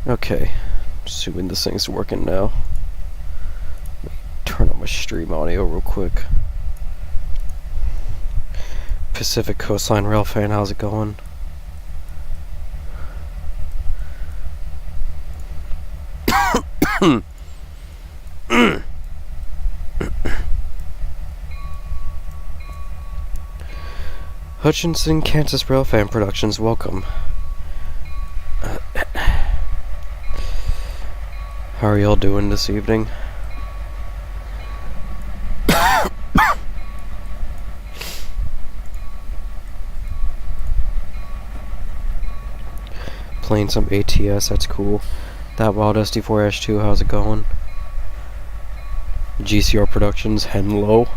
Okay, assuming this thing's working now. Let me turn on my stream audio real quick. Pacific Coastline Rail fan, how's it going? Hutchinson, Kansas Railfan Productions, welcome. How are y'all doing this evening? Playing some ATS, that's cool. That Wild SD4-2, how's it going? GCR Productions, hello.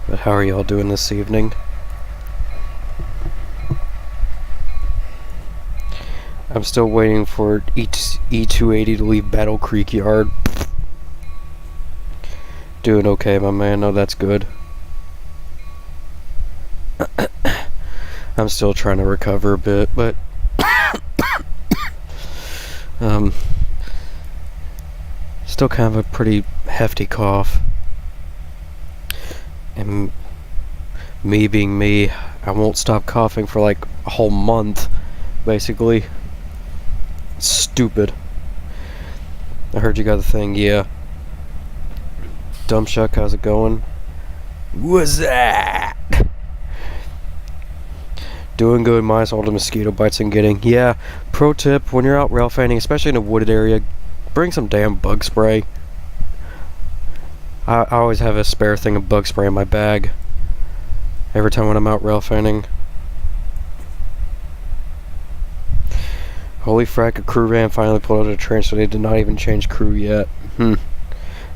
But how are y'all doing this evening? I'm still waiting for E280 to leave Battle Creek Yard. Doing okay, my man. Oh, that's good. I'm still trying to recover a bit, but still kind of a pretty hefty cough. And me being me, I won't stop coughing for like a whole month, basically. Stupid. I heard you got the thing, yeah. Dumb Shuck, how's it going? What's that? Doing good, minus all the mosquito bites I'm getting. Yeah, pro tip, when you're out rail fanning, especially in a wooded area, bring some damn bug spray. I always have a spare thing of bug spray in my bag. Every time when I'm out rail fanning. Holy frack, a crew van finally pulled out of the train, so they did not even change crew yet.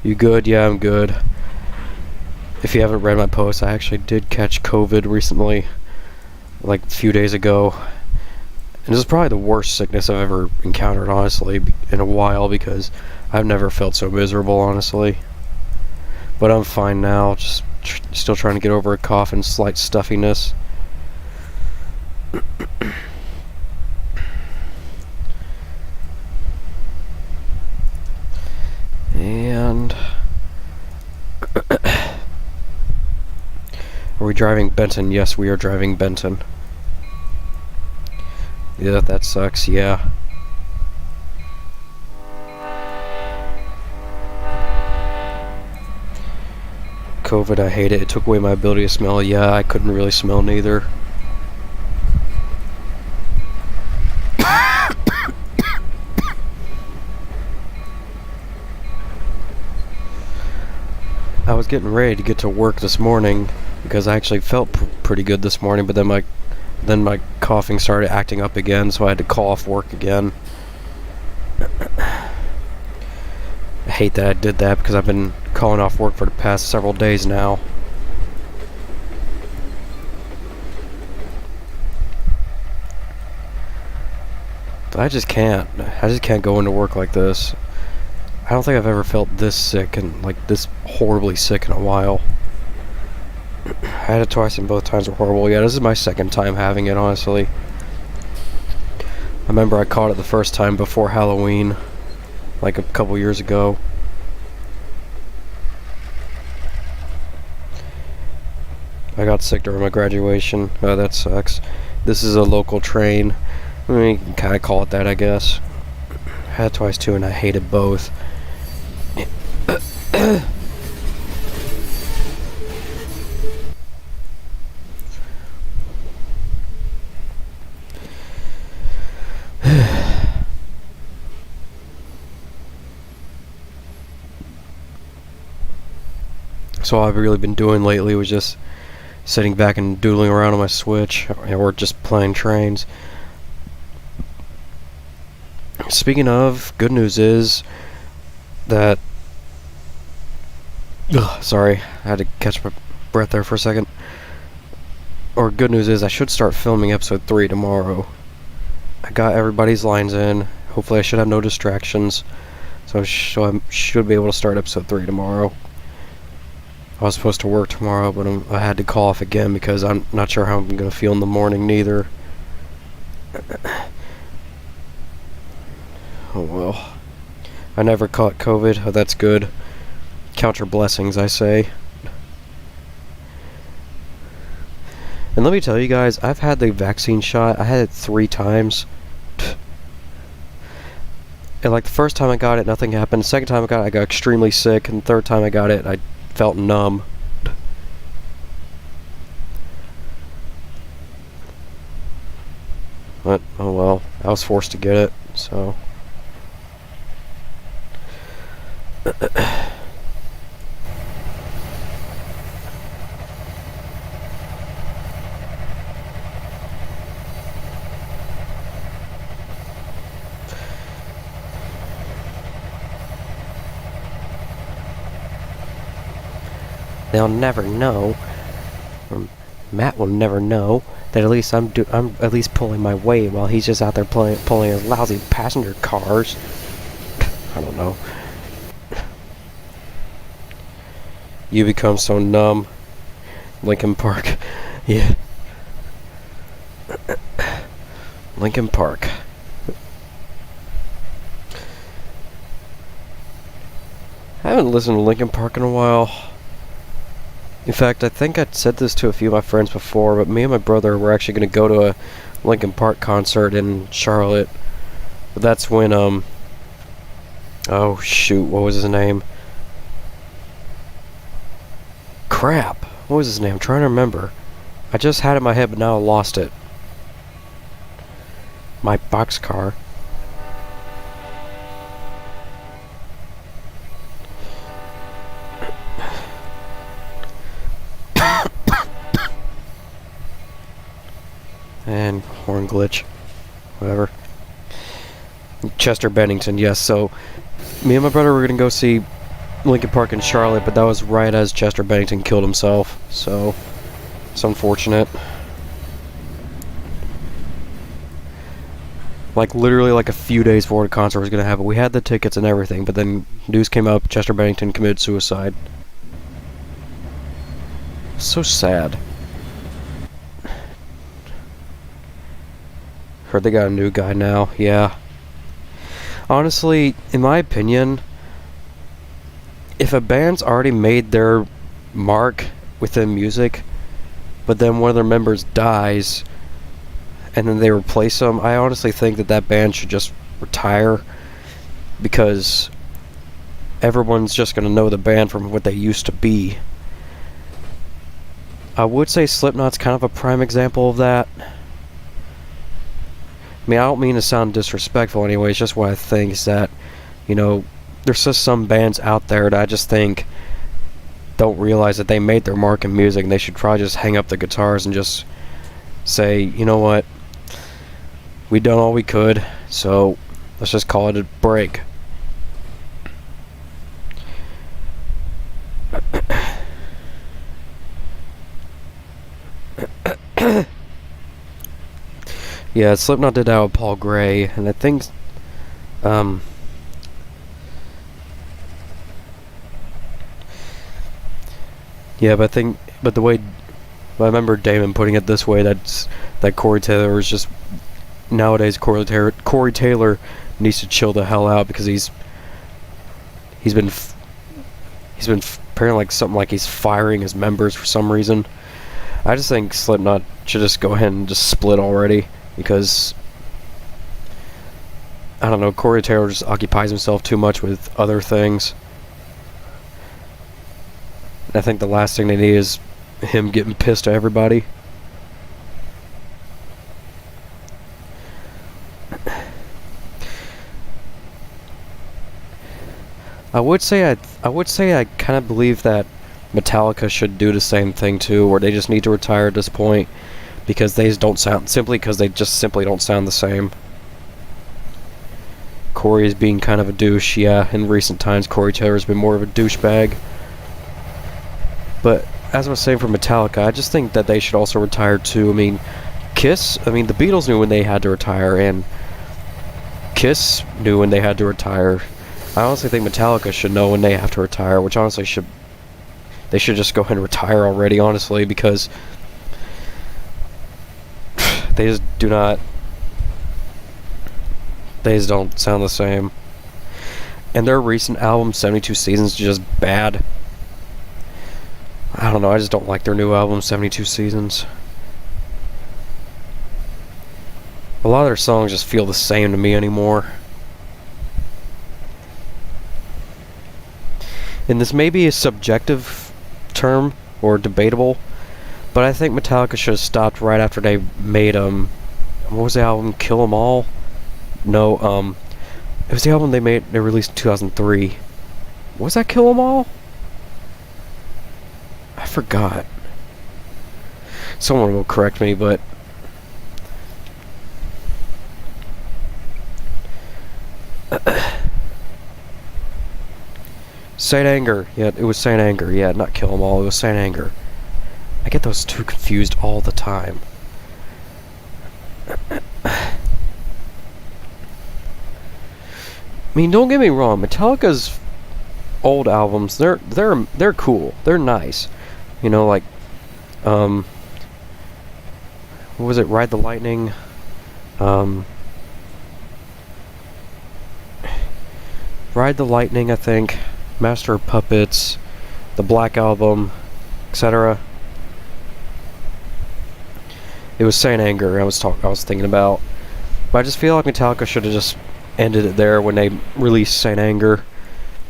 You good? Yeah, I'm good. If you haven't read my post, I actually did catch COVID recently. Like a few days ago. And this is probably the worst sickness I've ever encountered, honestly, in a while, because I've never felt so miserable, honestly. But I'm fine now, just still trying to get over a cough and slight stuffiness. And are we driving Benton? Yes, we are driving Benton. Yeah, that sucks, yeah. COVID, I hate it. It took away my ability to smell. Yeah, I couldn't really smell neither. I was getting ready to get to work this morning because I actually felt pretty good this morning, but then my coughing started acting up again, so I had to call off work again. I hate that I did that because I've been calling off work for the past several days now. But I just can't go into work like this. I don't think I've ever felt this sick and like this horribly sick in a while. I had it twice and both times were horrible. Yeah, this is my second time having it, honestly. I remember I caught it the first time before Halloween, like a couple years ago. I got sick during my graduation. Oh, that sucks. This is a local train. I mean, you can kind of call it that, I guess. I had it twice too, and I hated both. So all I've really been doing lately was just sitting back and doodling around on my Switch, or just playing Trainz. Speaking of, good news is that... sorry, I had to catch my breath there for a second. Or good news is I should start filming episode 3 tomorrow. I got everybody's lines in. Hopefully I should have no distractions. So I should be able to start episode 3 tomorrow. I was supposed to work tomorrow, but I had to call off again because I'm not sure how I'm going to feel in the morning neither. Oh well. I never caught COVID. Oh, that's good. Count your blessings, I say. And let me tell you guys, I've had the vaccine shot. I had it 3 times. And like the first time I got it, nothing happened. The second time I got extremely sick. And the third time I got it, I felt numb. But, oh well, I was forced to get it, so. They'll never know, or Matt will never know, that at least I'm at least pulling my weight while he's just out there pulling his lousy passenger cars. I don't know. You become so numb. Lincoln Park. Yeah. Lincoln Park. I haven't listened to Lincoln Park in a while. In fact, I think I said this to a few of my friends before, but me and my brother were actually going to go to a Linkin Park concert in Charlotte. But that's when, oh shoot, what was his name? Crap, what was his name? I'm trying to remember. I just had it in my head, but now I lost it. My boxcar. And horn glitch, whatever. Chester Bennington, yes. So me and my brother were gonna go see Linkin Park in Charlotte, but that was right as Chester Bennington killed himself. So it's unfortunate. Like literally like a few days before the concert was gonna happen, we had the tickets and everything, but then news came up: Chester Bennington committed suicide. So sad. Heard they got a new guy now, yeah. Honestly, in my opinion, if a band's already made their mark within music, but then one of their members dies, and then they replace them, I honestly think that that band should just retire, because everyone's just going to know the band from what they used to be. I would say Slipknot's kind of a prime example of that. I mean, I don't mean to sound disrespectful anyway, it's just what I think is that, you know, there's just some bands out there that I just think don't realize that they made their mark in music, and they should probably just hang up the guitars and just say, you know what, we done all we could, so let's just call it a break. Yeah, Slipknot did that with Paul Gray, and I think, yeah, but the way, I remember Damon putting it this way, that Corey Taylor was just, nowadays Corey Taylor needs to chill the hell out, because he's been apparently like something like he's firing his members for some reason. I just think Slipknot should just go ahead and just split already, because I don't know, Corey Taylor just occupies himself too much with other things. I think the last thing they need is him getting pissed at everybody. I would say I kind of believe that Metallica should do the same thing too, where they just need to retire at this point, because they just don't sound, simply because they just simply don't sound the same. Corey is being kind of a douche, yeah. In recent times, Corey Taylor's been more of a douchebag. But as I was saying for Metallica, I just think that they should also retire too. I mean, Kiss, the Beatles knew when they had to retire, and Kiss knew when they had to retire. I honestly think Metallica should know when they have to retire, which honestly should They should just go ahead and retire already, honestly, because they just do not. They just don't sound the same. And their recent album, 72 Seasons, is just bad. I don't know, I just don't like their new album, 72 Seasons. A lot of their songs just feel the same to me anymore. And this may be a subjective term, or debatable, but I think Metallica should have stopped right after they made, what was the album, Kill 'Em All? No, it was the album they released in 2003. Was that Kill 'Em All? I forgot. Someone will correct me, but Saint Anger. Yeah, it was Saint Anger. Yeah, not Kill 'Em All. It was Saint Anger. I get those two confused all the time. I mean, don't get me wrong. Metallica's old albums, they're cool. They're nice. You know, like what was it? Ride the Lightning. Ride the Lightning, I think. Master of Puppets, the Black Album, etc. It was Saint Anger I was thinking about. But I just feel like Metallica should have just ended it there when they released Saint Anger,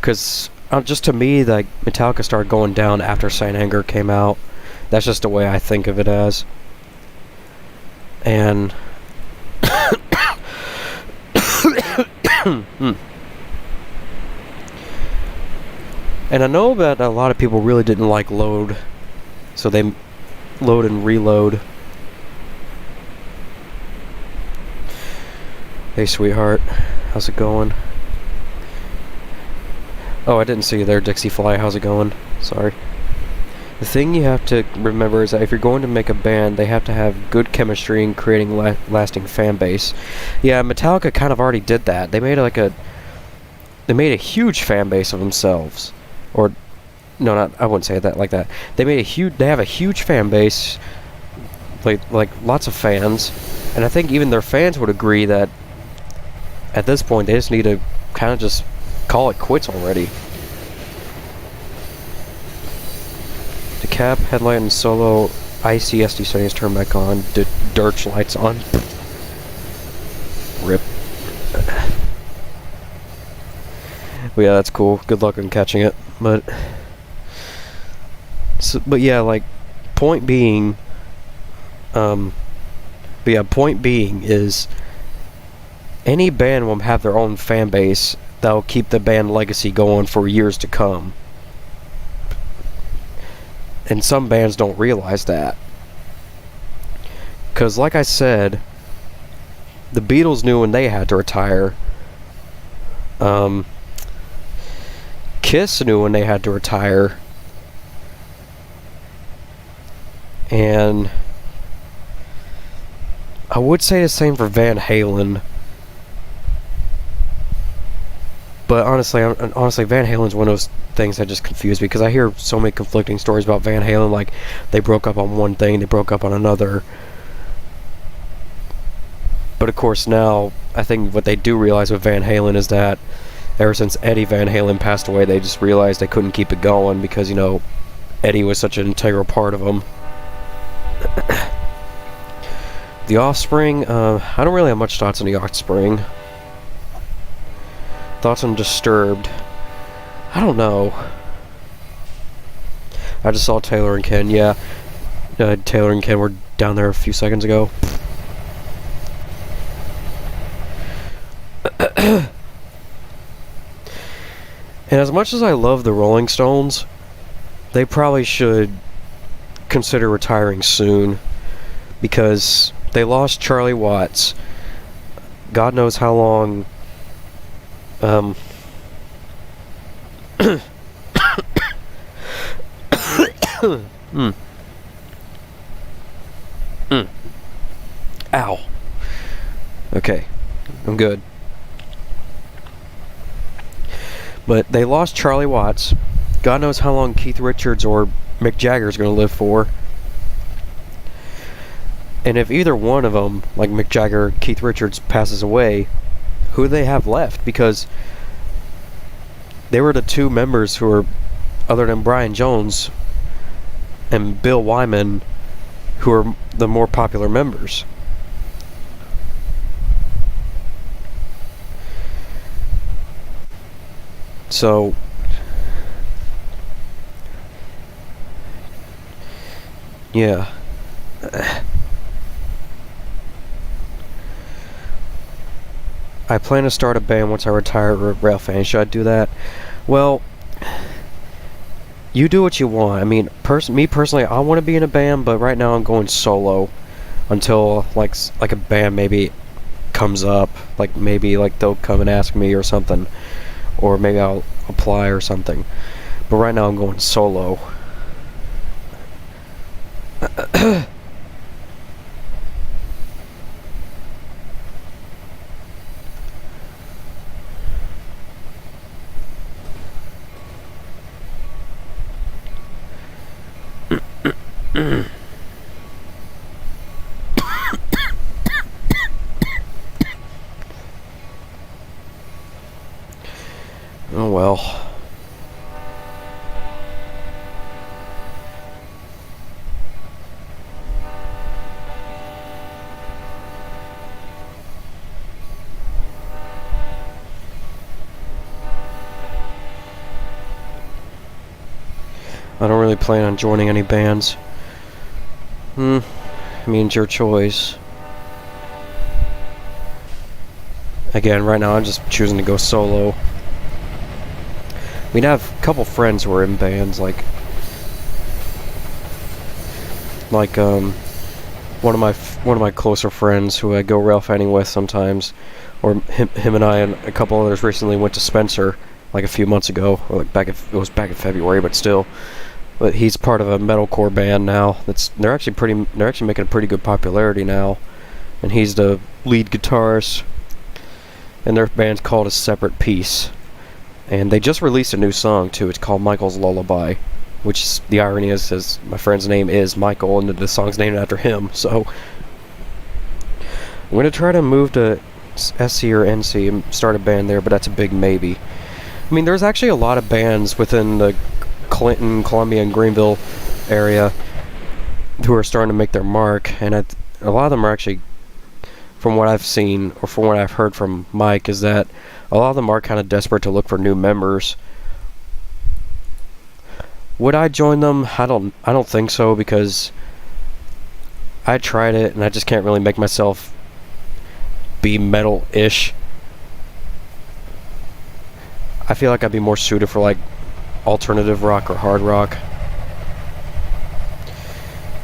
because just to me, like, Metallica started going down after Saint Anger came out. That's just the way I think of it as. And and I know that a lot of people really didn't like Load, so they Load and Reload. Hey sweetheart, how's it going? Oh, I didn't see you there, Dixie Fly. How's it going? Sorry. The thing you have to remember is that if you're going to make a band, they have to have good chemistry and creating lasting fan base. Yeah, Metallica kind of already did that. They made a huge fan base of themselves. Or no, I wouldn't say that like that. They have a huge fan base, like lots of fans, and I think even their fans would agree that at this point they just need to kind of just call it quits already. The cab, headlight, and solo ICSD settings turned back on. Dirge lights on. Rip. Well, yeah, that's cool. Good luck on catching it. But yeah, like, point being is any band will have their own fan base that'll keep the band legacy going for years to come. And some bands don't realize that. Because, like I said, the Beatles knew when they had to retire. Kiss knew when they had to retire. And I would say the same for Van Halen. But honestly, Van Halen's one of those things that just confuse me, because I hear so many conflicting stories about Van Halen. Like, they broke up on one thing, they broke up on another. But of course now, I think what they do realize with Van Halen is that ever since Eddie Van Halen passed away, they just realized they couldn't keep it going, because, you know, Eddie was such an integral part of them. The Offspring, I don't really have much thoughts on the Offspring. Thoughts on Disturbed? I don't know. I just saw Taylor and Ken, yeah. Taylor and Ken were down there a few seconds ago. And as much as I love the Rolling Stones, they probably should consider retiring soon, because they lost Charlie Watts. God knows how long. Ow. Okay, I'm good. But they lost Charlie Watts, God knows how long Keith Richards or Mick Jagger is going to live for. And if either one of them, like Mick Jagger or Keith Richards, passes away, who do they have left? Because they were the two members who were, other than Brian Jones and Bill Wyman, who are the more popular members. So yeah. I plan to start a band once I retire at Rail Fan. Should I do that? Well, you do what you want. I mean, me personally, I want to be in a band, but right now I'm going solo until like a band maybe comes up. Like maybe like they'll come and ask me or something, or maybe I'll apply or something. But right now I'm going solo. Oh well. I don't really plan on joining any bands. I mean, it's your choice. Again, right now I'm just choosing to go solo. I mean, I have a couple friends who are in bands, like one of my closer friends who I go rail fanning with sometimes, or him and I and a couple others recently went to Spencer like a few months ago, or like it was back in February, but still. But he's part of a metalcore band now. They're actually making a pretty good popularity now, and he's the lead guitarist. And their band's called A Separate Piece, and they just released a new song too. It's called Michael's Lullaby, which is, the irony is my friend's name is Michael, and the song's named after him. So I'm gonna try to move to SC or NC and start a band there, but that's a big maybe. I mean, there's actually a lot of bands within the Clinton, Columbia, and Greenville area who are starting to make their mark, and a lot of them are actually, from what I've seen or from what I've heard from Mike, is that a lot of them are kind of desperate to look for new members. Would I join them? I don't think so, because I tried it and I just can't really make myself be metal-ish. I feel like I'd be more suited for like alternative rock or hard rock.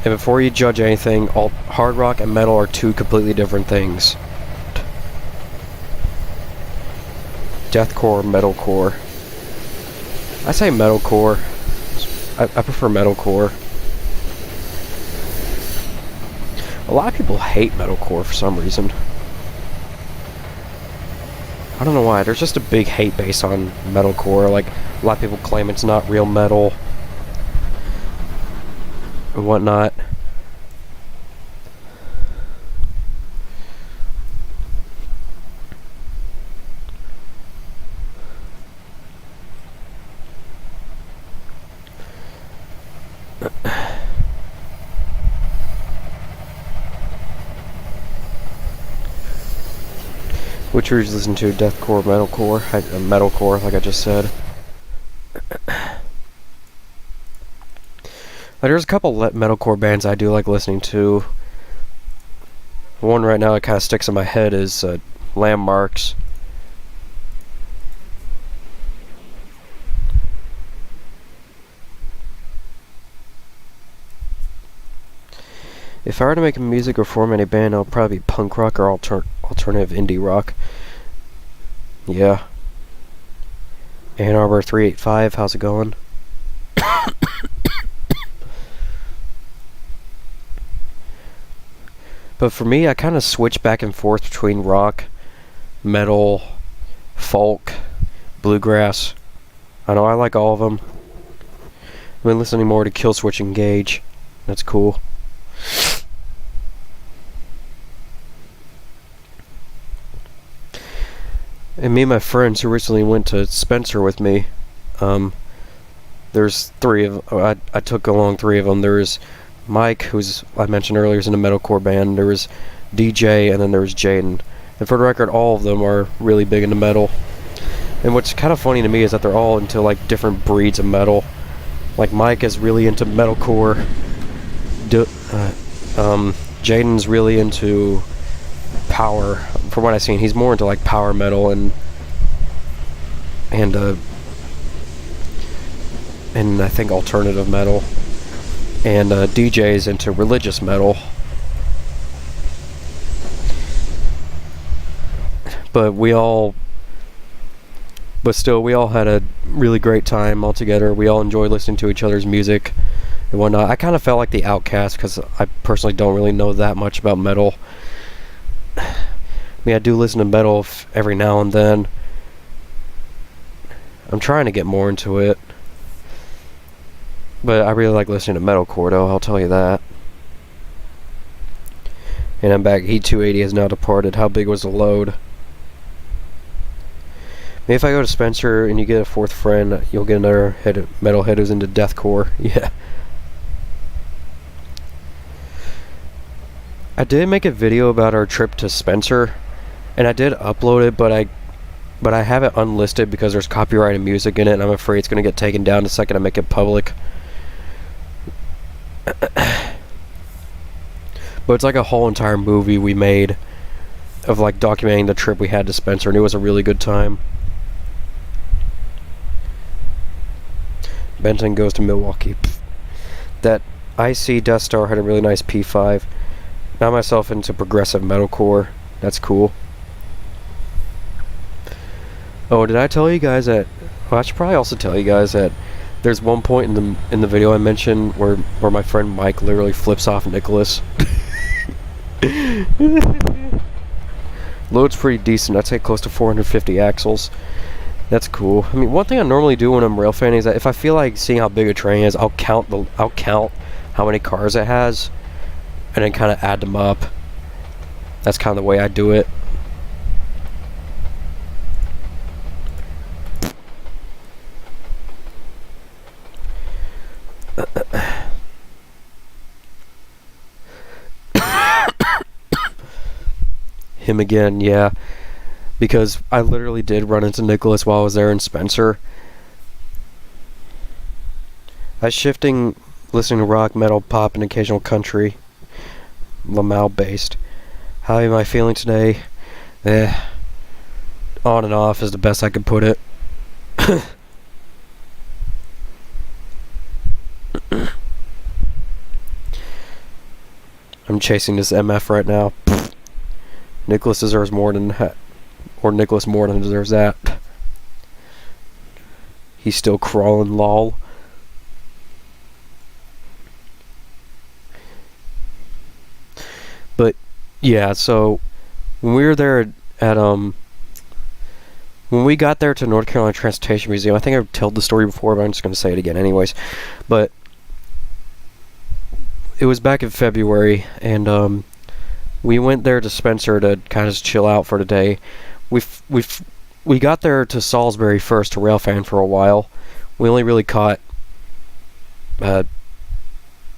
And before you judge anything, hard rock and metal are two completely different things. Deathcore, metalcore. I say metalcore. I prefer metalcore. A lot of people hate metalcore for some reason. I don't know why. There's just a big hate base on metalcore. Like, a lot of people claim it's not real metal and whatnot. Which we listen to, deathcore, metalcore, like I just said. There's a couple metalcore bands I do like listening to. One right now that kind of sticks in my head is Landmarks. If I were to make music or form any band, it would probably be punk rock or alternative indie rock. Yeah. Ann Arbor 385, how's it going? But for me, I kind of switch back and forth between rock, metal, folk, bluegrass. I know I like all of them. I've been listening more to Killswitch Engage. That's cool. And me and my friends who recently went to Spencer with me, there's three of I took along three of them. There's Mike, who's I mentioned earlier, is in a metalcore band. There was DJ, and then there was Jaden. And for the record, all of them are really big into metal. And what's kind of funny to me is that they're all into like different breeds of metal. Like Mike is really into metalcore. Jaden's really into power. From what I've seen, he's more into like power metal and I think alternative metal. And DJ's into religious metal. But still, we all had a really great time all together. We all enjoyed listening to each other's music and whatnot. I kind of felt like the outcast because I personally don't really know that much about metal. I mean, I do listen to metal every now and then. I'm trying to get more into it. But I really like listening to metalcore, though, I'll tell you that. And I'm back. E280 has now departed. How big was the load? Maybe if I go to Spencer and you get a fourth friend, you'll get another metalhead who's into deathcore. Yeah. I did make a video about our trip to Spencer, and I did upload it, but I have it unlisted because there's copyrighted music in it, and I'm afraid it's going to get taken down the second I make it public. But it's like a whole entire movie we made of like documenting the trip we had to Spencer, and it was a really good time. Benton goes to Milwaukee. That IC Death Star had a really nice P5. Now myself into progressive metalcore. That's cool. Oh, did I tell you guys that? Well, I should probably also tell you guys that there's one point in the video I mentioned where my friend Mike literally flips off Nicholas. Load's pretty decent. I'd say close to 450 axles. That's cool. I mean, one thing I normally do when I'm rail fanning is that if I feel like seeing how big a train is, I'll count how many cars it has, and then kind of add them up. That's kind of the way I do it. Him again, yeah. Because I literally did run into Nicholas while I was there in Spencer. I was shifting, listening to rock, metal, pop, and occasional country. Lamau based. How am I feeling today? On and off is the best I could put it. I'm chasing this MF right now. Nicholas deserves more than that. Or Nicholas more than deserves that. He's still crawling, lol. But yeah, so when we were there at when we got there to North Carolina Transportation Museum, I think I've told the story before, but I'm just going to say it again anyways. But it was back in February, and we went there to Spencer to kind of just chill out for the day. We got there to Salisbury first to railfan for a while. We only really caught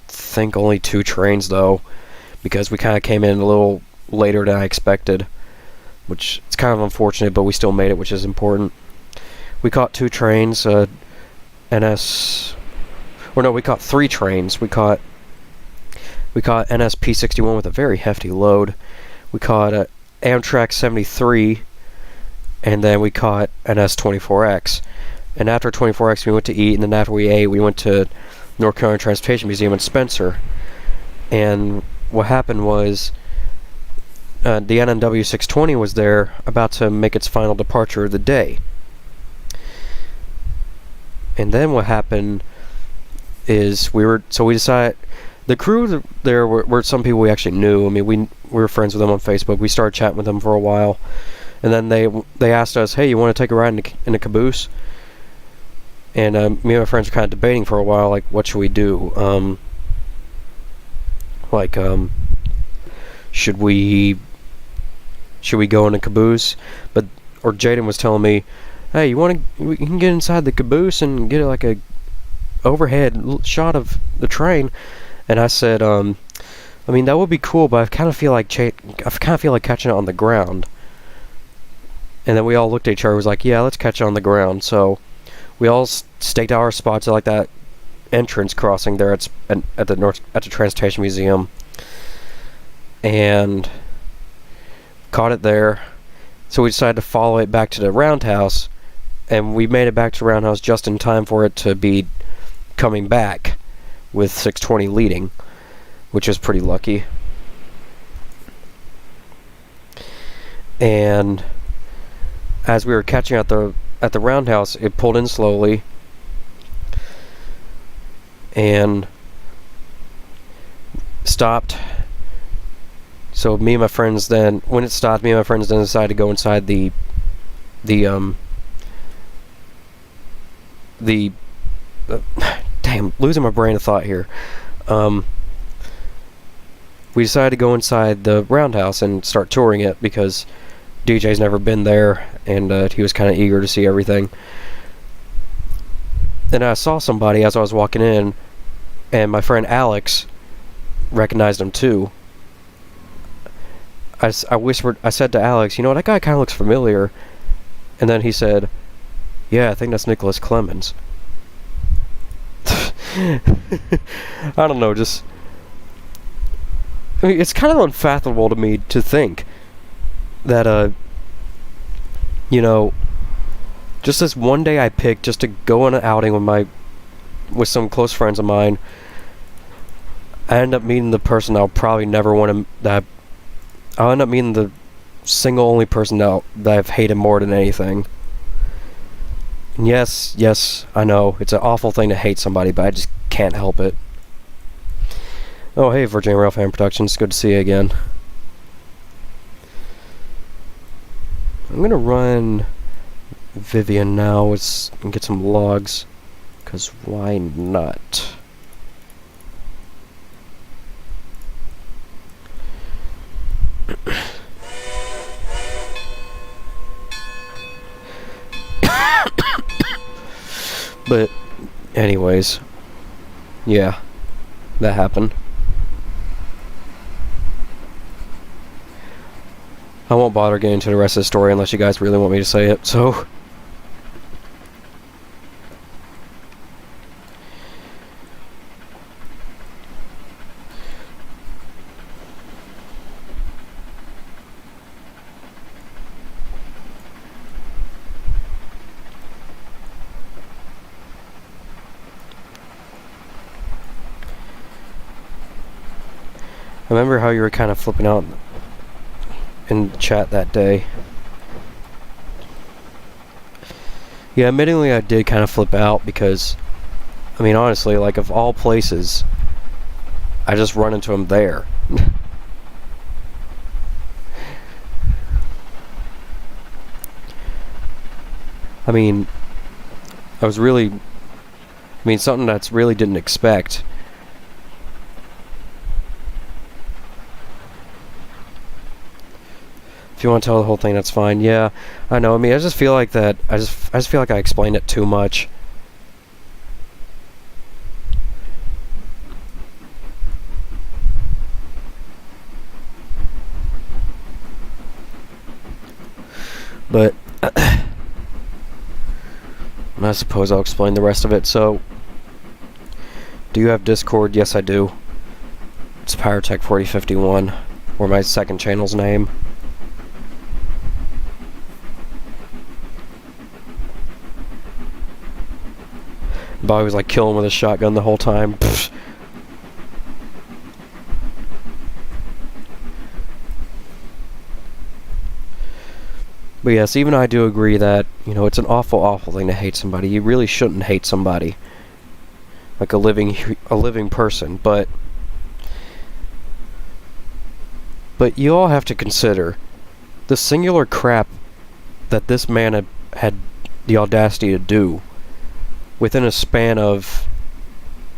think only 2 trains though, because we kind of came in a little later than I expected, which it's kind of unfortunate, but we still made it, which is important. We caught 2 trains, we caught 3 trains. We caught NS P61 with a very hefty load. We caught Amtrak 73, and then we caught NS 24X. And after 24X, we went to eat, and then after we ate, we went to North Carolina Transportation Museum in Spencer. And what happened was the NNW 620 was there, about to make its final departure of the day. And then what happened is we decided, the crew there were some people we actually knew. I mean, we were friends with them on Facebook. We started chatting with them for a while, and then they asked us, "Hey, you want to take a ride in a caboose?" And me and my friends were kind of debating for a while, like, what should we do? Should we go in a caboose? Or Jaden was telling me, hey, we can get inside the caboose and get like a overhead shot of the train. And I said, I mean, that would be cool, but I kind of feel like catching it on the ground. And then we all looked at each other. Was like, yeah, let's catch it on the ground. So we all staked out our spots at like that entrance crossing there at the Transportation Museum, and caught it there. So we decided to follow it back to the roundhouse, and we made it back to the roundhouse just in time for it to be coming back with 620 leading, which was pretty lucky. And as we were catching at the roundhouse, it pulled in slowly, and stopped. So me and my friends then, when it stopped, me and my friends then decided to go inside the damn, losing my brain of thought here. We decided to go inside the roundhouse and start touring it because DJ's never been there, and he was kind of eager to see everything. And I saw somebody as I was walking in, and my friend Alex recognized him too. I said to Alex, you know, that guy kind of looks familiar. And then he said, yeah, I think that's Nicholas Clemens. I don't know, just... I mean, it's kind of unfathomable to me to think that, you know, just this one day I picked just to go on an outing with some close friends of mine, I end up meeting the person I'll probably never want to... I'll end up meeting the single only person that I've hated more than anything. And yes, I know, it's an awful thing to hate somebody, but I just can't help it. Oh, hey, Virginia Rail Fan Productions, good to see you again. I'm gonna run Vivian now and get some logs, because why not? But anyways, yeah, that happened. I won't bother getting into the rest of the story unless you guys really want me to say it, so... I remember how you were kind of flipping out in chat that day. Yeah, admittingly I did kind of flip out because, I mean, honestly, like, of all places, I just run into him there. I mean, something that's really didn't expect. If you want to tell the whole thing, that's fine. Yeah, I know. I mean, I just feel like that. I just feel like I explained it too much. But I suppose I'll explain the rest of it. So, do you have Discord? Yes, I do. It's Pyrotech4051, or my second channel's name. Bobby was like killing with a shotgun the whole time. Pfft. But yes, even I do agree that, you know, it's an awful, awful thing to hate somebody. You really shouldn't hate somebody, like a living person. But you all have to consider the singular crap that this man had the audacity to do. within a span of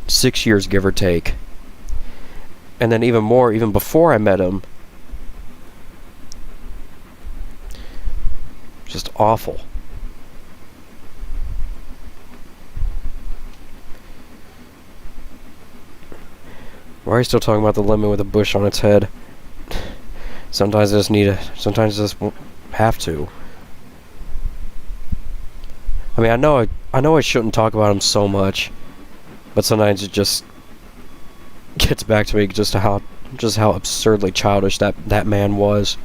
6 years, give or take. And then even more, even before I met him. Just awful. Why are you still talking about the lemon with a bush on its head? Sometimes I just need sometimes I just have to. I mean, I know I shouldn't talk about him so much, but sometimes it just gets back to me just how absurdly childish that man was.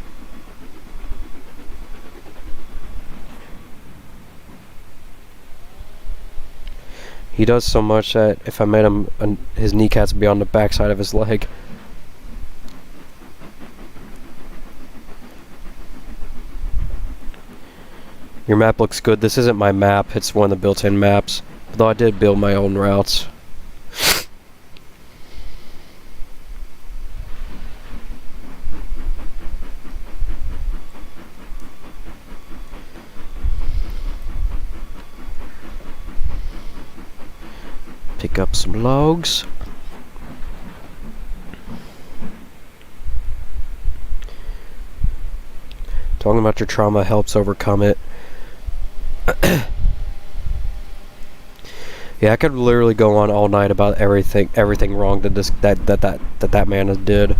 He does so much that if I met him, his kneecaps would be on the backside of his leg. Your map looks good. This isn't my map, it's one of the built-in maps. Though I did build my own routes. Pick up some logs. Talking about your trauma helps overcome it. Yeah, I could literally go on all night about everything wrong that man did.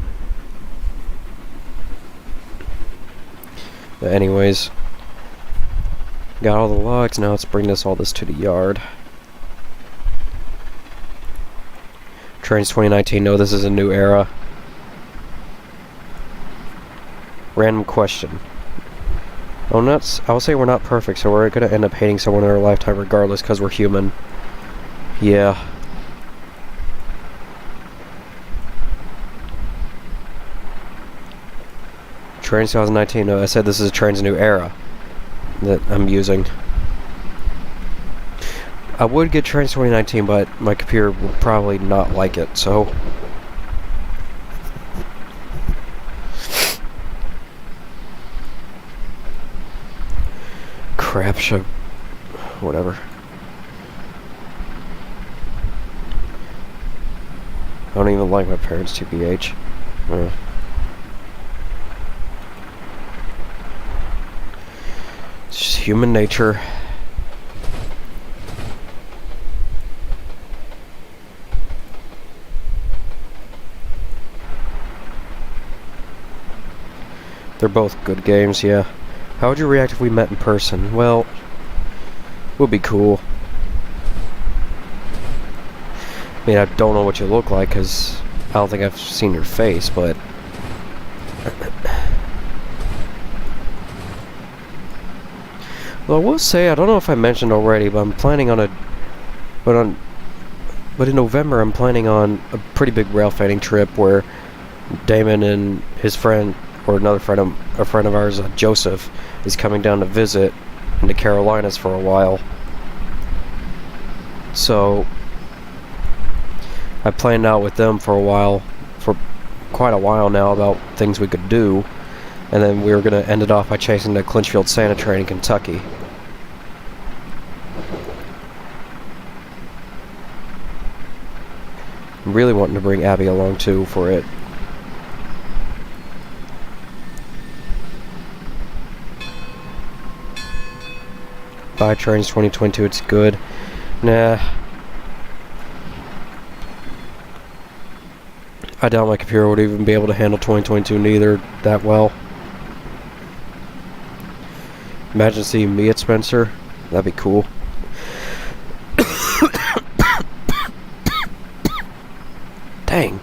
But anyways, got all the logs. Now let's bring all this to the yard. Trainz 2019. No, this is a new era. Random question. I'll say we're not perfect, so we're gonna end up hating someone in our lifetime regardless, because we're human. Yeah. Trainz 2019. No, I said this is a Trainz new era that I'm using. I would get Trainz 2019, but my computer will probably not like it, so... Crap, whatever. I don't even like my parents, TBH. It's just human nature. They're both good games, yeah. How would you react if we met in person? Well, would be cool. I mean, I don't know what you look like, because I don't think I've seen your face, but... Well, I will say, I don't know if I mentioned already, but I'm planning on But in November, I'm planning on a pretty big rail fanning trip where Damon and his friend... or a friend of ours, Joseph, is coming down to visit in the Carolinas for a while. So I planned out with them for quite a while now about things we could do, and then we were going to end it off by chasing the Clinchfield Santa train in Kentucky. I'm really wanting to bring Abby along too for it. Buy Trainz 2022, it's good. Nah. I doubt my computer would even be able to handle 2022 neither that well. Imagine seeing me at Spencer. That'd be cool. Dang.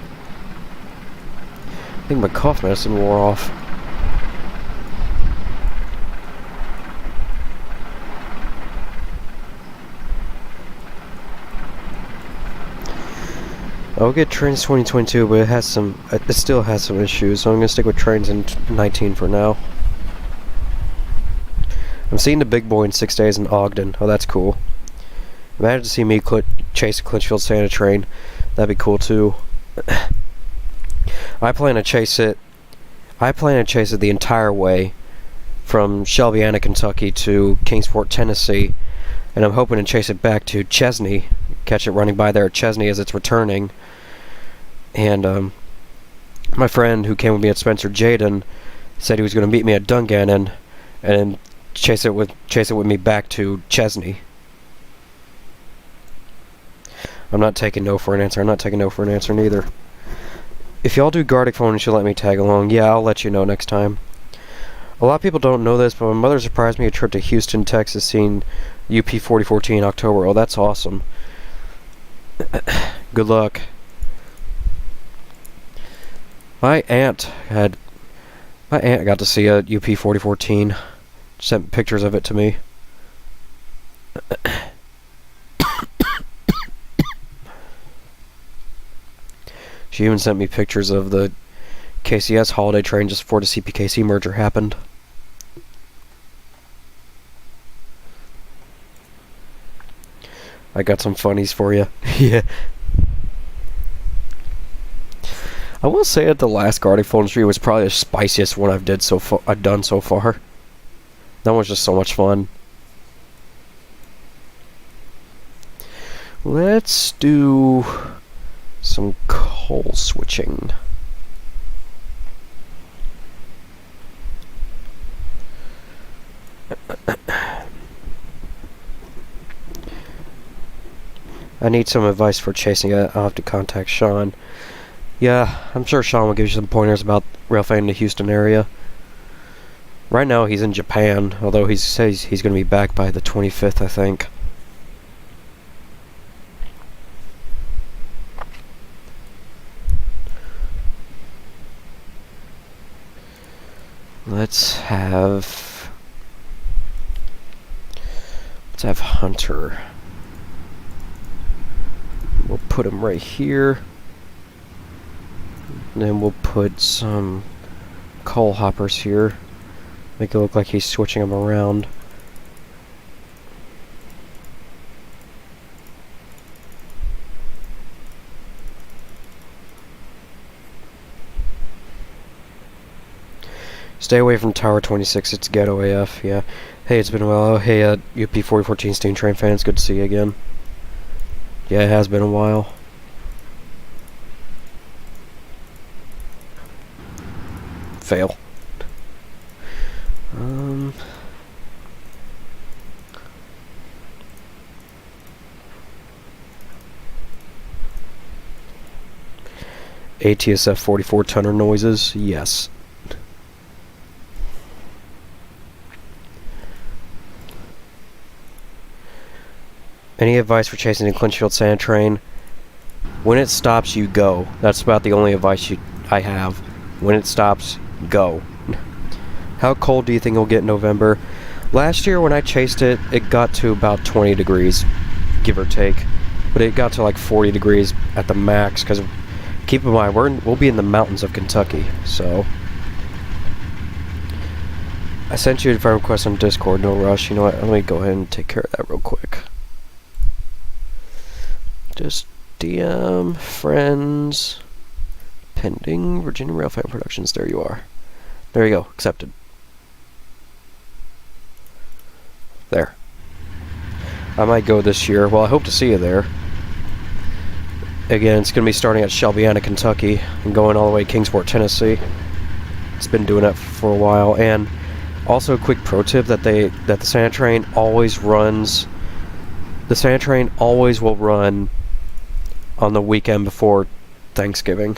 I think my cough medicine wore off. I'll get Trainz 2022, but it still has some issues, so I'm gonna stick with Trainz in 19 for now. I'm seeing the big boy in 6 days in Ogden. Oh, that's cool. Imagine seeing me chase a Clinchfield Santa train. That'd be cool too. I plan to chase it the entire way from Shelbyana, Kentucky to Kingsport, Tennessee, and I'm hoping to chase it back to Chesney, catch it running by there at Chesney as it's returning. And my friend who came with me at Spencer, Jaden, said he was going to meet me at Dungannon and chase it with me back to Chesney. I'm not taking no for an answer. I'm not taking no for an answer neither. If y'all do Gartic phone, you should let me tag along. Yeah, I'll let you know next time. A lot of people don't know this, but my mother surprised me a trip to Houston, Texas, seeing UP 4014 in October. Oh, that's awesome. Good luck. My aunt got to see a UP 4014. Sent pictures of it to me. She even sent me pictures of the KCS holiday train just before the CPKC merger happened. I got some funnies for you. Yeah. I will say that the last Gartic Phone Street was probably the spiciest one I've done so far. That was just so much fun. Let's do some coal switching. I need some advice for chasing it. I'll have to contact Sean. Yeah, I'm sure Sean will give you some pointers about rail fan in the Houston area. Right now he's in Japan, although he says he's going to be back by the 25th, I think. Let's have Hunter. We'll put him right here. And then we'll put some coal hoppers here. Make it look like he's switching them around. Stay away from Tower 26, it's ghetto AF, yeah. Hey, it's been a while. Hey, UP 4014 Steam Train fans, good to see you again. Yeah, it has been a while. Fail. ATSF 44 tonner noises, yes. Any advice for chasing a Clinchfield Sand train? When it stops, you go. That's about the only advice I have. When it stops, go. How cold do you think it'll get in November? Last year when I chased it, it got to about 20 degrees, give or take. But it got to like 40 degrees at the max, because keep in mind, we'll be in the mountains of Kentucky, so. I sent you a friend request on Discord, no rush. You know what, let me go ahead and take care of that real quick. Just DM, friends, pending, Virginia Railfan Productions, there you are. There you go, accepted. There. I might go this year, well I hope to see you there. Again, it's going to be starting at Shelbyana, Kentucky, and going all the way to Kingsport, Tennessee. It's been doing that for a while, and also a quick pro tip that the Sand Train always runs, the Sand Train always will run on the weekend before Thanksgiving.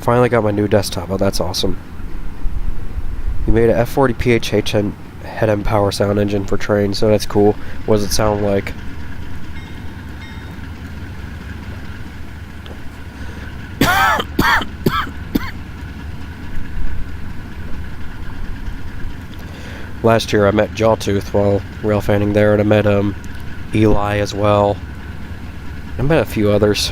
Finally got my new desktop. Oh, that's awesome. You made a F40 PHH and head end power sound engine for Trainz, so that's cool. What does it sound like? Last year I met Jawtooth while rail fanning there, and I met Eli as well. I met a few others.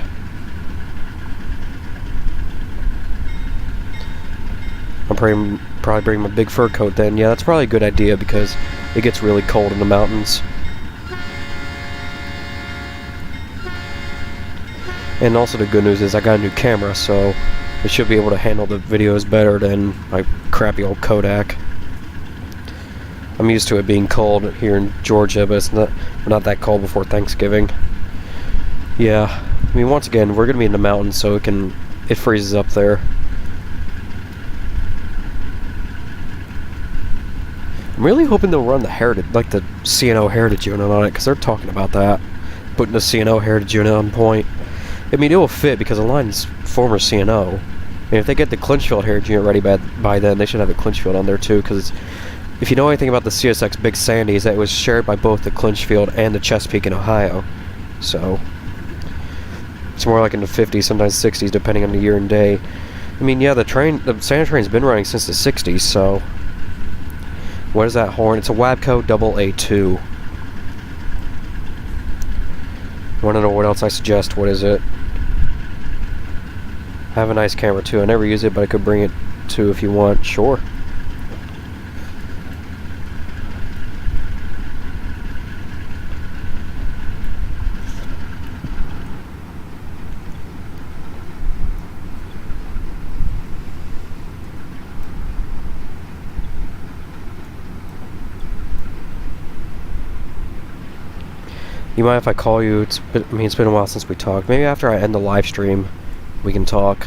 I'll probably bring my big fur coat then. Yeah, that's probably a good idea because it gets really cold in the mountains. And also the good news is I got a new camera, so it should be able to handle the videos better than my crappy old Kodak. I'm used to it being cold here in Georgia, but it's not that cold before Thanksgiving. Yeah, I mean, once again, we're gonna be in the mountains, so it freezes up there. I'm really hoping they'll run the Heritage, like the CNO Heritage unit on it, because they're talking about that, putting the CNO Heritage unit on point. I mean, it will fit because the line's former CNO. And if they get the Clinchfield Heritage unit ready by then, they should have the Clinchfield on there too, because if you know anything about the CSX Big Sandy, is that it was shared by both the Clinchfield and the Chesapeake in Ohio. So it's more like in the 50s, sometimes 60s, depending on the year and day. I mean, yeah, the Santa train's been running since the 60s, so what is that horn? It's a Wabco double A2. Want to know what else I suggest? What is it? I have a nice camera too. I never use it, but I could bring it too if you want. Sure. You mind if I call you? It's been a while since we talked. Maybe after I end the live stream, we can talk.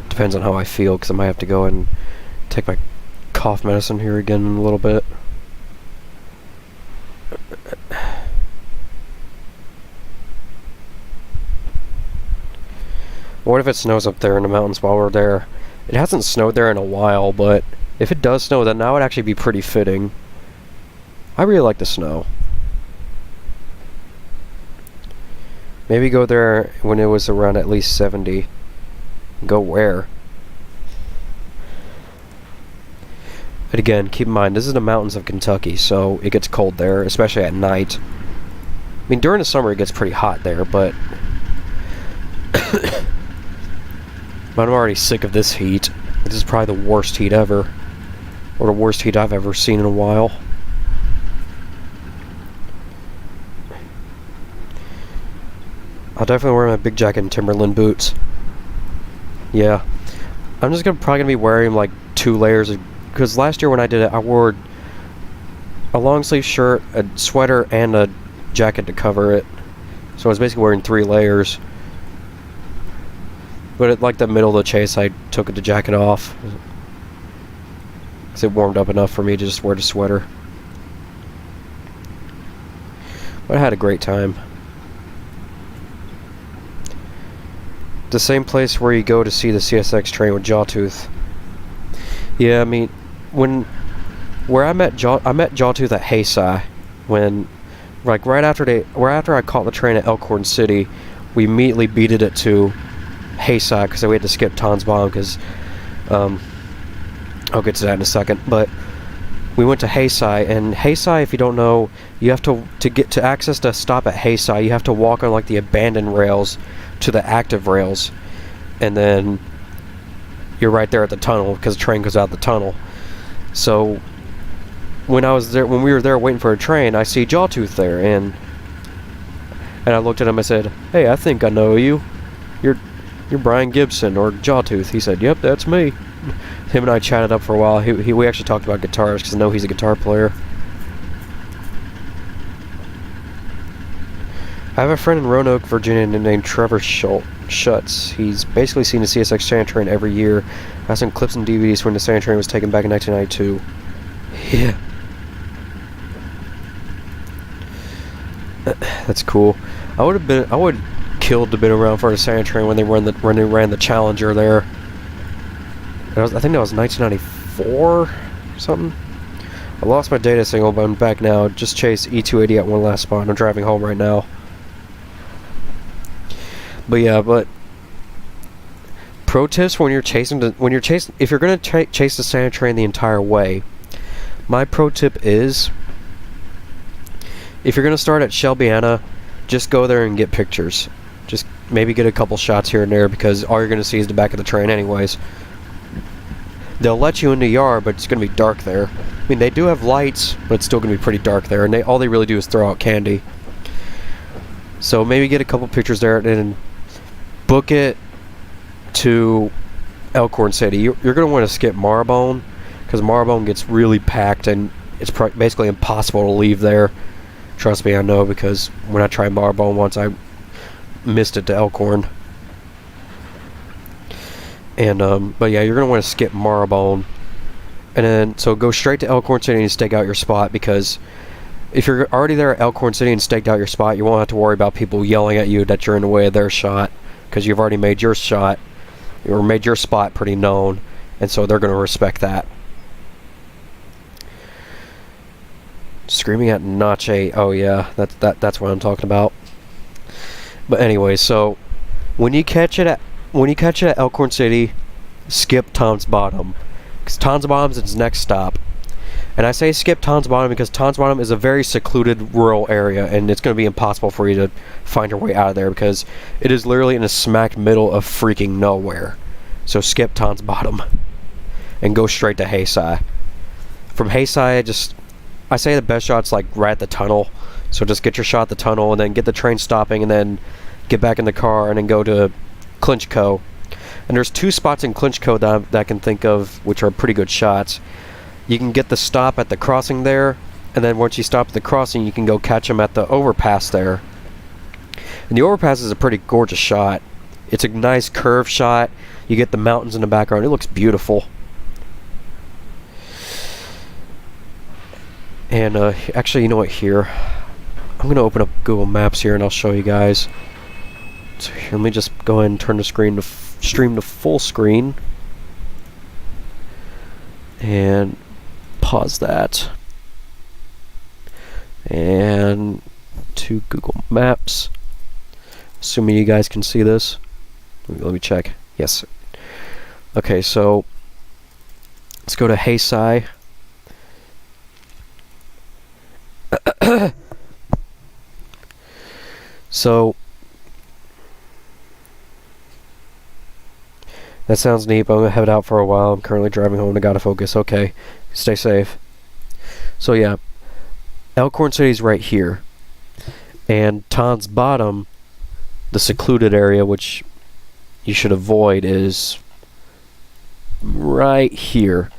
Depends on how I feel, because I might have to go and take my cough medicine here again in a little bit. What if it snows up there in the mountains while we're there? It hasn't snowed there in a while, but if it does snow, then that would actually be pretty fitting. I really like the snow. Maybe go there when it was around at least 70. Go where? But again, keep in mind, this is the mountains of Kentucky, so it gets cold there, especially at night. I mean, during the summer it gets pretty hot there, but I'm already sick of this heat. This is probably the worst heat ever. Or the worst heat I've ever seen in a while. I'll definitely wear my big jacket and Timberland boots. Yeah. I'm just probably gonna be wearing like 2 layers of, because last year when I did it, I wore a long sleeve shirt, a sweater, and a jacket to cover it. So I was basically wearing 3 layers. But at like the middle of the chase, I took the jacket off, because it warmed up enough for me to just wear the sweater. But I had a great time. The same place where you go to see the CSX train with Jawtooth. Yeah, I mean, where I met Jawtooth at Haysai, when, like right after I caught the train at Elkhorn City, we immediately beated it to Haysai because we had to skip Tonsbaum because I'll get to that in a second. But we went to Haysai, and Haysai, if you don't know, you have to get to access the stop at Haysai, you have to walk on like the abandoned rails to the active rails, and then you're right there at the tunnel because the train goes out the tunnel. So when we were there waiting for a train, I see Jawtooth there, and I looked at him. I said, "Hey, I think I know you. You're Brian Gibson or Jawtooth." He said, "Yep, that's me." Him and I chatted up for a while. We actually talked about guitars because I know he's a guitar player. I have a friend in Roanoke, Virginia, named Trevor Schutz. He's basically seen the CSX Santa train every year. I have some clips and DVDs when the Santa train was taken back in 1992. Yeah. That's cool. I would killed to been around for the Santa train when they ran the Challenger there. I think that was 1994 or something. I lost my data signal, but I'm back now. Just chased E280 at one last spot. I'm driving home right now. But yeah, pro tips when you're chasing, if you're gonna chase the Santa train the entire way, my pro tip is, if you're gonna start at Shelbyana, just go there and get pictures. Just maybe get a couple shots here and there, because all you're gonna see is the back of the train anyways. They'll let you in the yard, but it's gonna be dark there. I mean, they do have lights, but it's still gonna be pretty dark there, and all they really do is throw out candy. So maybe get a couple pictures there and then book it to Elkhorn City. You're going to want to skip Marrowbone, because Marrowbone gets really packed and it's basically impossible to leave there. Trust me, I know, because when I tried Marrowbone once, I missed it to Elkhorn. And but yeah, you're going to want to skip Marrowbone, and then so go straight to Elkhorn City and stake out your spot, because if you're already there at Elkhorn City and staked out your spot, you won't have to worry about people yelling at you that you're in the way of their shot, because you've already made your shot or made your spot pretty known, and so they're going to respect that. Screaming at Notch 8. Oh yeah, that's what I'm talking about. But anyway, so when you catch it at Elkhorn City, skip Tom's Bottom, because Tom's Bottom is its next stop. And I say skip Tom's Bottom because Tom's Bottom is a very secluded rural area, and it's going to be impossible for you to find your way out of there, because it is literally in the smack middle of freaking nowhere. So skip Tom's Bottom and go straight to Haysai. From Haysai, I say the best shot's like right at the tunnel. So just get your shot at the tunnel and then get the train stopping and then get back in the car and then go to Clinchco. And there's 2 spots in Clinchco that I can think of which are pretty good shots. You can get the stop at the crossing there, and then once you stop at the crossing, you can go catch them at the overpass there. And the overpass is a pretty gorgeous shot. It's a nice curved shot. You get the mountains in the background. It looks beautiful. And actually, you know what, here, I'm going to open up Google Maps here and I'll show you guys. So here, let me just go ahead and turn the screen to stream to full screen. And pause that. And to Google Maps. Assuming you guys can see this. Let me check. Yes. Okay, so let's go to Haysai. So that sounds neat, but I'm gonna head out for a while. I'm currently driving home and I gotta focus. Okay, stay safe. So yeah, Elkhorn City's right here, and Tom's Bottom, the secluded area which you should avoid, is right here.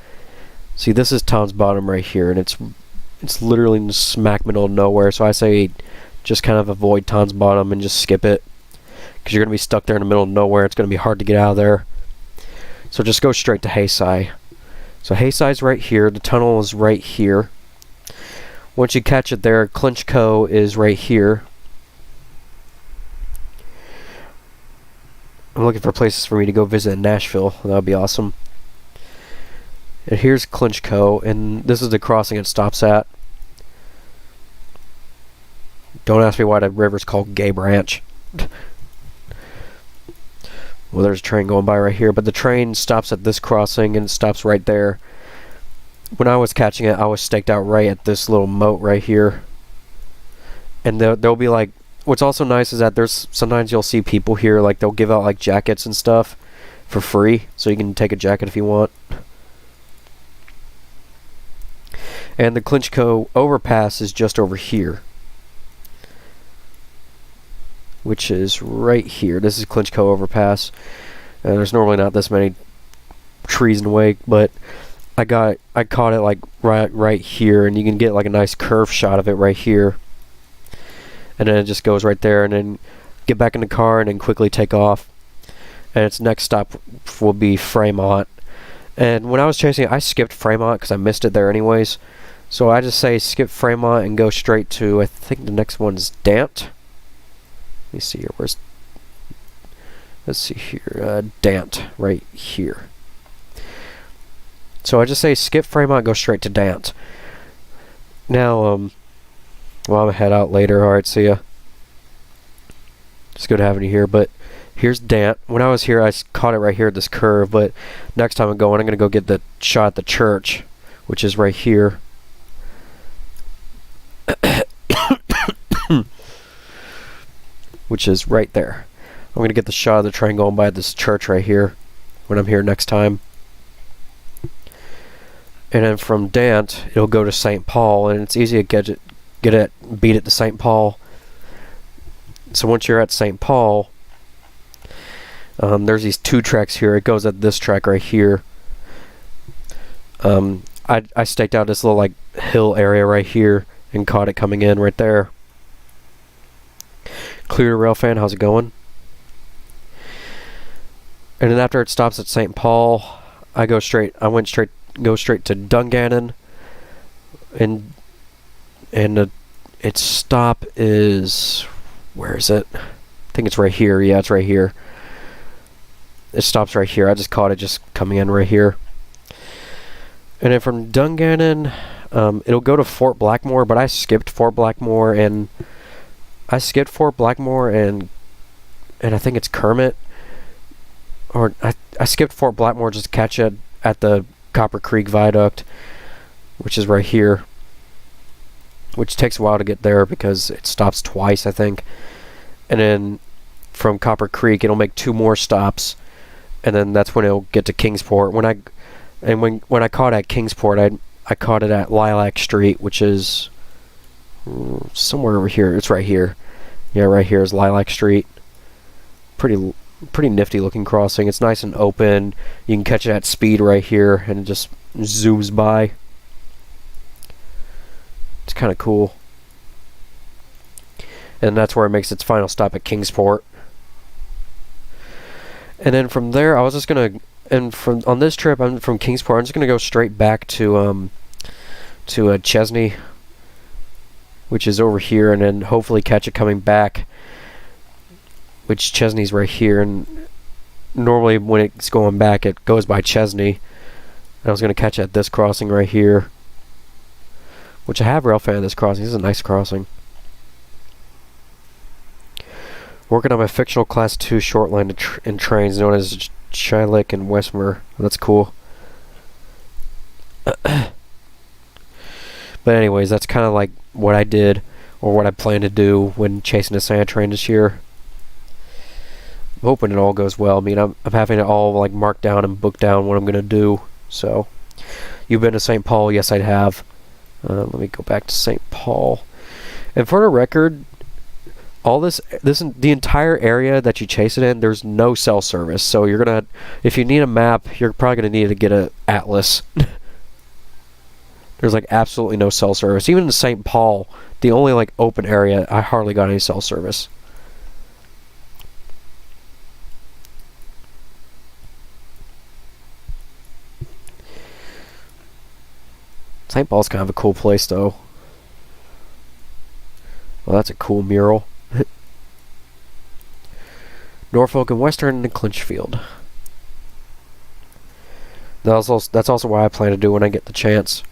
See, this is Tom's Bottom right here, and it's literally in the smack middle of nowhere. So I say just kind of avoid Tom's Bottom and just skip it, because you're gonna be stuck there in the middle of nowhere. It's gonna be hard to get out of there. So just go straight to Haysai. So Haysai's right here. The tunnel is right here. Once you catch it there, Clinchco is right here. I'm looking for places for me to go visit in Nashville. That would be awesome. And here's Clinchco, and this is the crossing it stops at. Don't ask me why the river's called Gay Branch. Well, there's a train going by right here, but the train stops at this crossing and it stops right there. When I was catching it, I was staked out right at this little moat right here. And there'll be like, what's also nice is that there's sometimes you'll see people here, like they'll give out like jackets and stuff for free, so you can take a jacket if you want. And the Clinchco overpass is just over here, which is right here. This is Clinchco overpass. There's normally not this many trees in the way, but I caught it like right here, and you can get like a nice curve shot of it right here. And then it just goes right there, and then get back in the car and then quickly take off. And its next stop will be Fremont. And when I was chasing it, I skipped Fremont because I missed it there anyways. So I just say skip Fremont and go straight to, I think the next one is Dant. Let me see here. Let's see here. Dant, right here. So I just say skip Fremont, go straight to Dant. Now, well, I'm gonna head out later. Alright, see ya. It's good having you here, but here's Dant. When I was here, I caught it right here at this curve, but next time I'm gonna go get the shot at the church, which is right here. Which is right there. I'm going to get the shot of the train going by this church right here when I'm here next time. And then from Dant, it'll go to St. Paul, and it's easy to beat it to St. Paul. So once you're at St. Paul, there's these 2 tracks here. It goes at this track right here. I staked out this little like hill area right here and caught it coming in right there. Clear to Rail Fan, how's it going? And then after it stops at St. Paul, I go straight to Dungannon, and its stop is, where is it? I think it's right here. Yeah, it's right here. It stops right here. I just caught it just coming in right here. And then from Dungannon, it'll go to Fort Blackmore, but I skipped Fort Blackmore and I think it's Kermit. Or I skipped Fort Blackmore just to catch it at the Copper Creek Viaduct, which is right here. Which takes a while to get there because it stops twice, I think. And then from Copper Creek, it'll make 2 more stops, and then that's when it'll get to Kingsport. When I caught at Kingsport, I caught it at Lilac Street, which is somewhere over here. It's right here. Yeah, right here is Lilac Street. Pretty nifty looking crossing. It's nice and open. You can catch it at speed right here, and it just zooms by. It's kind of cool. And that's where it makes its final stop at Kingsport. And then from there, I was just gonna, on this trip, I'm from Kingsport. I'm just gonna go straight back to Chesney, which is over here, and then hopefully catch it coming back. Which Chesney's right here, and normally when it's going back, it goes by Chesney. And I was gonna catch it at this crossing right here, which I have rail fan this crossing. This is a nice crossing. Working on my fictional Class 2 short line in Trainz known as Shilik and Westmer. That's cool. But anyways, that's kind of like what I did, or what I plan to do when chasing a sand train this year. I'm hoping it all goes well. I mean, I'm having it all like marked down and booked down what I'm going to do. So, you've been to St. Paul? Yes, I have. Let me go back to St. Paul. And for the record, all the entire area that you chase it in, there's no cell service. So you're gonna, if you need a map, you're probably gonna need to get a atlas. There's like absolutely no cell service. Even in St. Paul, the only like open area, I hardly got any cell service. St. Paul's kind of a cool place, though. Well, that's a cool mural. Norfolk and Western and Clinchfield. That's also what I plan to do when I get the chance.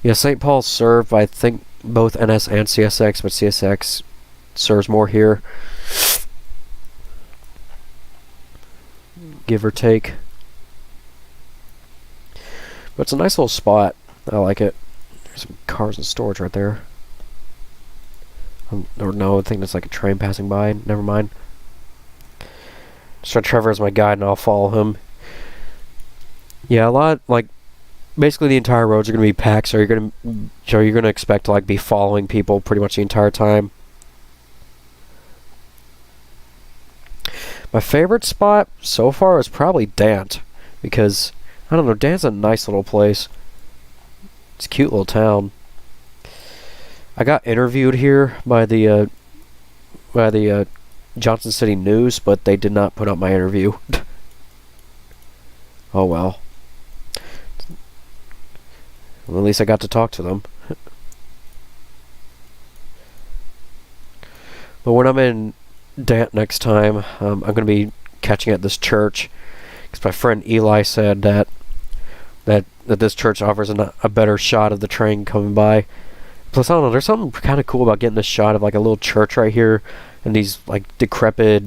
Yeah, St. Paul's served by, I think, both NS and CSX, but CSX serves more here. Give or take. But it's a nice little spot. I like it. There's some cars in storage right there. Or no, I think that's like a train passing by. Never mind. Just try Trevor as my guide and I'll follow him. Yeah, a lot, like, basically the entire roads are going to be packed, so you're going to expect to like be following people pretty much the entire time. My favorite spot so far is probably Dant, because I don't know, Dant's a nice little place. It's a cute little town. I got interviewed here by the Johnson City News, but they did not put up my interview. Oh well. Well, at least I got to talk to them. But when I'm in Dant next time, I'm going to be catching at this church, because my friend Eli said that this church offers a better shot of the train coming by. Plus, I don't know, there's something kind of cool about getting this shot of like a little church right here and these like decrepit,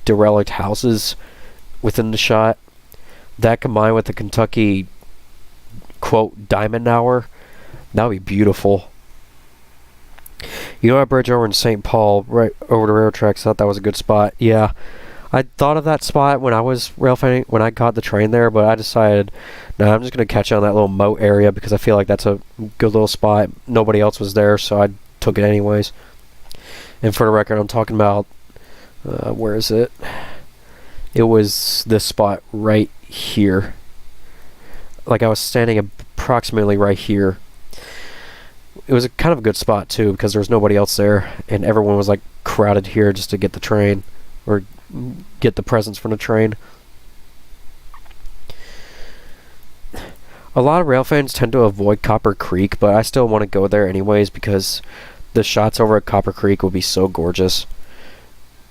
derelict houses within the shot. That combined with the Kentucky, quote, Diamond Hour, that would be beautiful. You know that bridge over in St. Paul, right over the railroad tracks, thought that was a good spot. Yeah, I thought of that spot when I was rail fanning, when I got the train there, but I decided, no, I'm just going to catch it on that little moat area because I feel like that's a good little spot. Nobody else was there, so I took it anyways. And for the record, I'm talking about, where is it? It was this spot right here. Like I was standing approximately right here. It was kind of a good spot too because there was nobody else there and everyone was like crowded here just to get the train or get the presents from the train. A lot of rail fans tend to avoid Copper Creek, but I still want to go there anyways because the shots over at Copper Creek will be so gorgeous.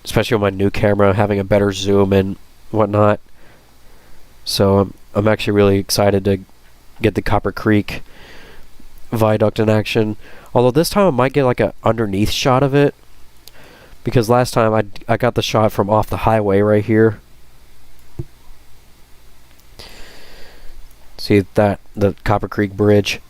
Especially with my new camera having a better zoom and whatnot. So I'm actually really excited to get the Copper Creek viaduct in action. Although this time I might get like a underneath shot of it. Because last time I got the shot from off the highway right here. See that, the Copper Creek Bridge.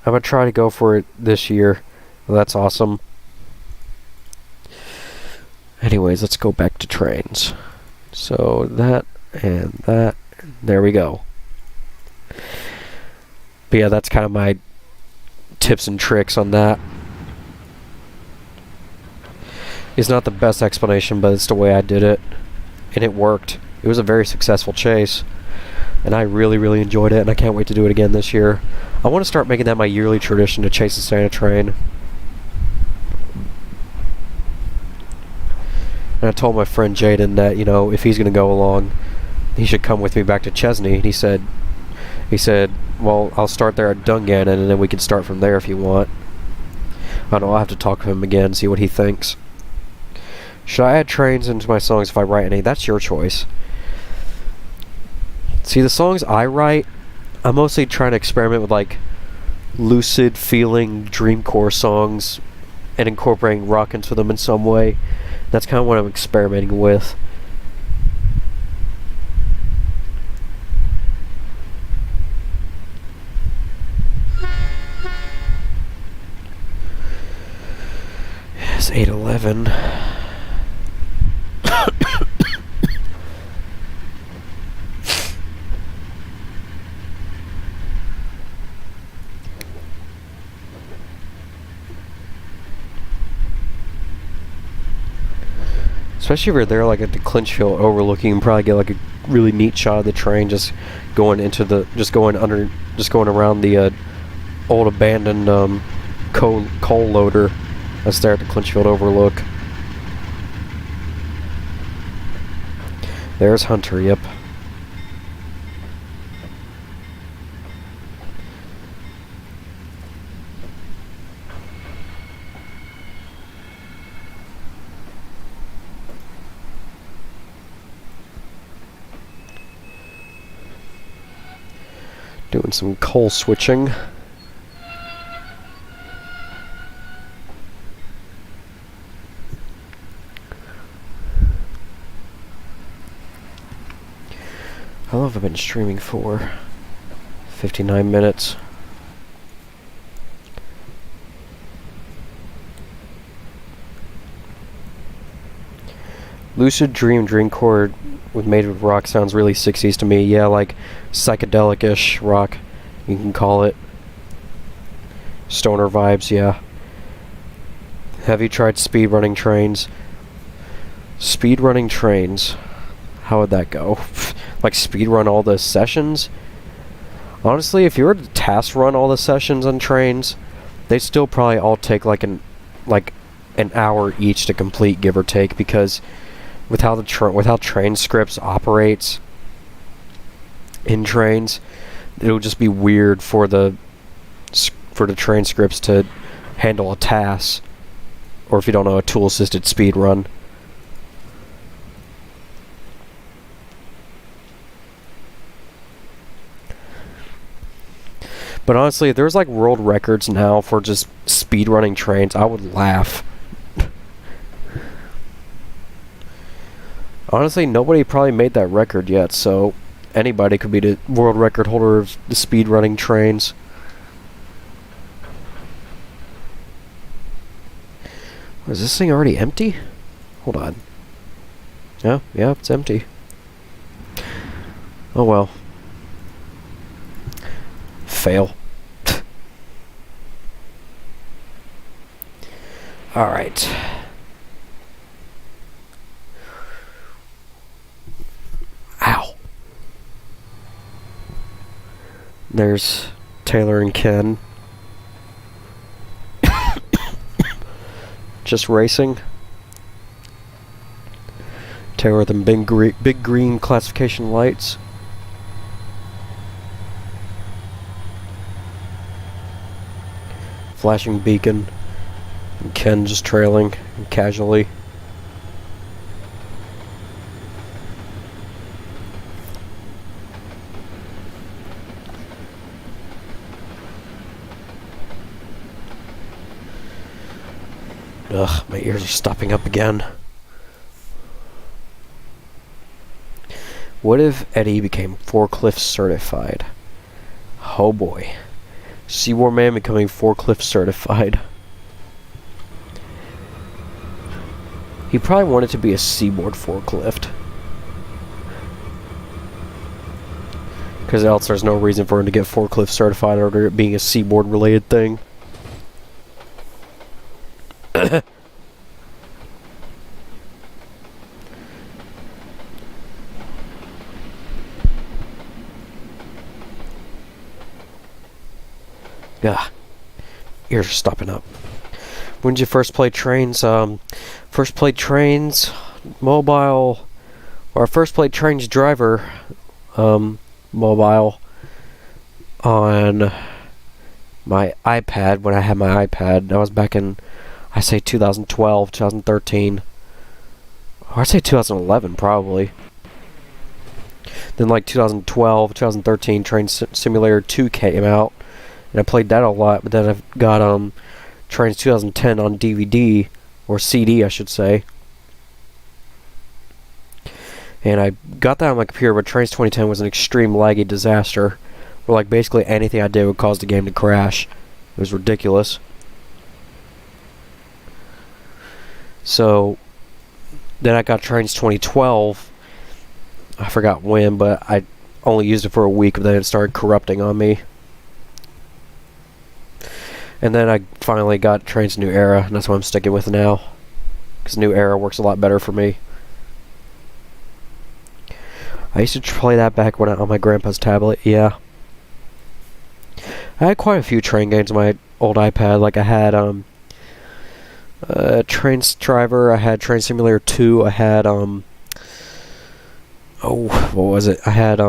I'm going to try to go for it this year. Well, that's awesome. Anyways, let's go back to Trainz. So that and that. There we go. But yeah, that's kind of my tips and tricks on that. It's not the best explanation, but it's the way I did it. And it worked. It was a very successful chase. And I really, really enjoyed it, and I can't wait to do it again this year. I want to start making that my yearly tradition to chase the Santa train. And I told my friend Jaden that, you know, if he's going to go along, he should come with me back to Chesney. And he said, well, I'll start there at Dungannon, and then we can start from there if you want. I don't know, I'll have to talk to him again, see what he thinks. Should I add Trainz into my songs if I write any? That's your choice. See, the songs I write, I'm mostly trying to experiment with like lucid feeling dreamcore songs and incorporating rock into them in some way. That's kind of what I'm experimenting with. It's 8:11. Especially if you're there like at the Clinchfield overlook, you can probably get like a really neat shot of the train just going around the old abandoned coal loader that's there at the Clinchfield overlook. There's Hunter, yep. Doing some coal switching. How long have I been streaming for? 59 minutes. Lucid Dreamcore with made of rock sounds really 60s to me. Yeah, like psychedelic-ish rock, you can call it. Stoner vibes, yeah. Have you tried speedrunning Trainz? Speedrunning Trainz. How would that go? Like speedrun all the sessions? Honestly, if you were to task run all the sessions on Trainz, they'd still probably all take like an hour each to complete, give or take, because with how train scripts operates in Trainz, it'll just be weird for the train scripts to handle a task, or if you don't know, a tool-assisted speed run. But honestly, if there's like world records now for just speed running Trainz, I would laugh. Honestly, nobody probably made that record yet, so anybody could be the world record holder of the speed running trains. Is this thing already empty? Hold on. Yeah, it's empty. Oh well. Fail. Alright. Ow. There's Taylor and Ken. Just racing. Taylor with them big green classification lights. Flashing beacon. And Ken just trailing casually. Ugh, my ears are stopping up again. What if Eddie became forklift certified? Oh boy. Seaboard man becoming forklift certified. He probably wanted to be a seaboard forklift. Because else there's no reason for him to get forklift certified or it being a seaboard related thing. Yeah, ears are stopping up. When did you first play Trainz? First played Trainz mobile, or first played Trainz driver mobile on my iPad when I had my iPad. That was back in, I say 2012, 2013, or I'd say 2011 probably. Then like 2012, 2013, Trainz Simulator 2 came out. And I played that a lot, but then I've got Trainz 2010 on DVD, or CD I should say. And I got that on my computer, but Trainz 2010 was an extreme laggy disaster. Where like basically anything I did would cause the game to crash. It was ridiculous. So then I got Trainz 2012. I forgot when, but I only used it for a week, but then it started corrupting on me. And then I finally got Trainz New Era, and that's what I'm sticking with now. Because New Era works a lot better for me. I used to play that back when on my grandpa's tablet, yeah. I had quite a few train games on my old iPad. Like I had Trainz Driver, I had Trainz Simulator 2, I had oh, what was it? I had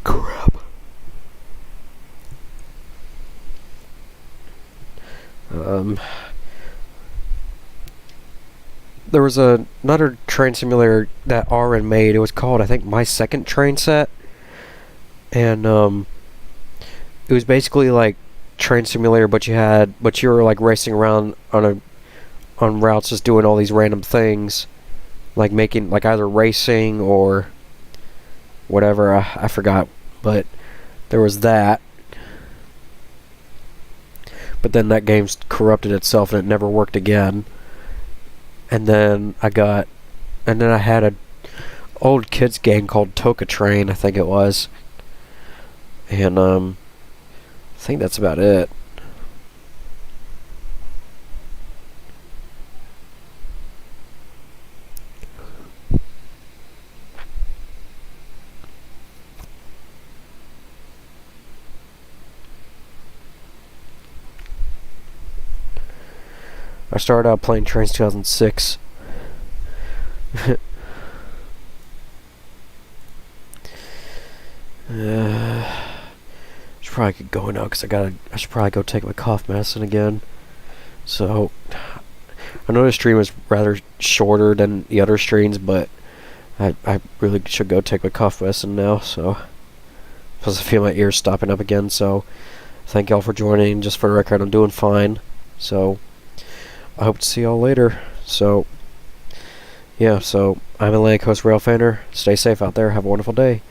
crap. There was another train simulator that RN made. It was called, I think, My Second Train Set. And it was basically like train simulator, but you were like racing around on routes, just doing all these random things, like making like either racing or whatever. I forgot, but there was that. But then that game's corrupted itself and it never worked again. And then I had a old kids game called Toka Train, I think it was. And I think that's about it. I started out playing Trainz 2006. Should probably get going now because I should probably go take my cough medicine again. So I know the stream was rather shorter than the other streams, but I really should go take my cough medicine now. So plus I feel my ears stopping up again. So thank y'all for joining. Just for the record, I'm doing fine. So I hope to see y'all later. So Yeah, so I'm Atlantic Coast Railfander. Stay safe out there. Have a wonderful day.